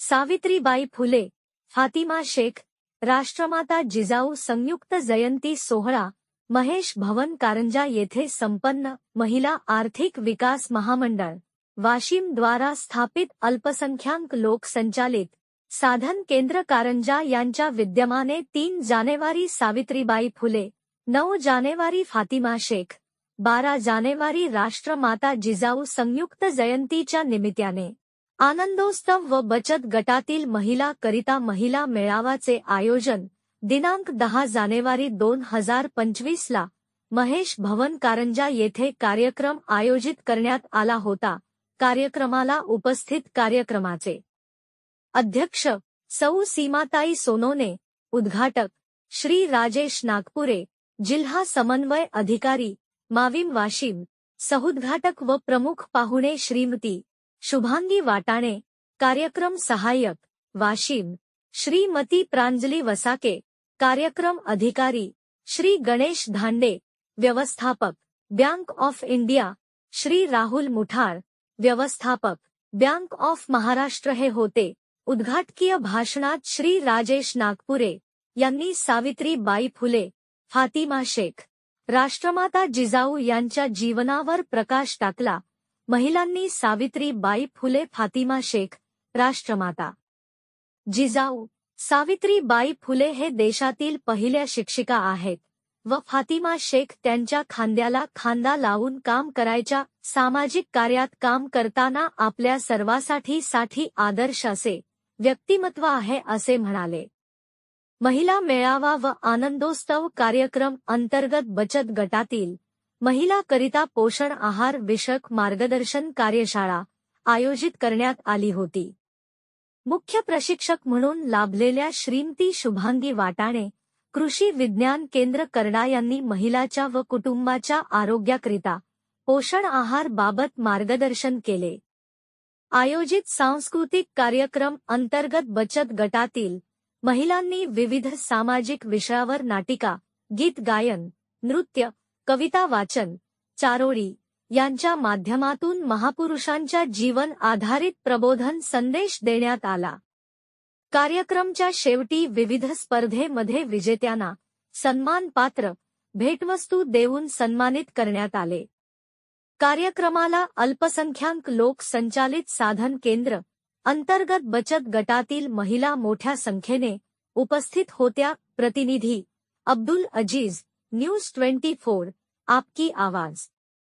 सावित्रीबाई फुले, फातिमा शेख, राष्ट्रमाता जिजाऊ संयुक्त जयंती सोहळा महेश भवन कारंजा येथे संपन्न. महिला आर्थिक विकास महामंडळ वाशिम द्वारा स्थापित अल्पसंख्याक लोक संचालित साधन केंद्र कारंजा यांच्या विद्यमाने 3 जानेवारी सावित्रीबाई फुले, 9 जानेवारी फातिमा शेख, 12 जानेवारी राष्ट्रमाता जिजाऊ संयुक्त जयंतीच्या निमित्ताने आनंदोत्सव व बचत गटातील महिला करिता महिला मेळाव्याचे आयोजन दिनांक 10 जानेवारी 2025 ला महेश भवन कारंजा येथे कार्यक्रम आयोजित करण्यात आला होता. कार्यक्रमाला उपस्थित कार्यक्रमाचे अध्यक्ष सौ सीमाताई सोनोने, उद्घाटक श्री राजेश नागपुरे, जिल्हा समन्वय अधिकारी माविम वाशिम, सहुद्घाटक व प्रमुख पाहुणे श्रीमती शुभांगी वाटाणे, कार्यक्रम सहाय्यक वाशिम श्रीमती प्रांजली वसाके, कार्यक्रम अधिकारी श्री गणेश धांडे, व्यवस्थापक bank of India Shri Rahul Muthar, व्यवस्थापक बँक ऑफ महाराष्ट्र हे होते. उद्घाटकीय भाषणात श्री राजेश नागपुरे यांनी सावित्रीबाई फुले, फातिमा शेख, राष्ट्रमाता जिजाऊ यांच्या जीवनावर प्रकाश टाकला. महिलांनी सावित्रीबाई फुले, फातिमा शेख, राष्ट्रमाता जिजाऊ सावित्रीबाई फुले हे देशातील पहिल्या शिक्षिका आहेत व फातिमा शेख त्यांच्या खांद्याला खांदा लावून काम करायच्या. सामाजिक कार्यात काम करताना आपल्या सर्वांसाठी आदर्श असे व्यक्तिमत्व आहे असे म्हणाले. महिला मेळावा व आनंदोत्सव कार्यक्रम अंतर्गत बचत गटातील महिला करिता पोषण आहार विषयक मार्गदर्शन कार्यशाळा आयोजित करण्यात आली होती. मुख्य प्रशिक्षक म्हणून लाभलेल्या श्रीमती शुभांगी वाटाणे, कृषी विज्ञान केंद्र करडा यांनी महिलाच्या व कुटुंबाच्या आरोग्याकरिता पोषण आहार बाबत मार्गदर्शन केले. आयोजित सांस्कृतिक कार्यक्रम अंतर्गत बचत गटातील महिलांनी विविध सामाजिक विषयावर नाटिका, गीत गायन, नृत्य, कविता वाचन, चारोळी यांच्या माध्यमातून महापुरुषांच्या जीवन आधारित प्रबोधन संदेश देण्यात आला. कार्यक्रमच्या शेवटी विविध स्पर्धेमध्ये विजेत्यांना सन्मानपात्र भेटवस्तू देऊन सन्मानित करण्यात आले. कार्यक्रमाला अल्पसंख्याक लोक संचालित साधन केंद्र अंतर्गत बचत गटातील महिला मोठ्या संख्येने उपस्थित होत्या. प्रतिनिधी अब्दुल अजीज, न्यूज 24, आपकी आवाज.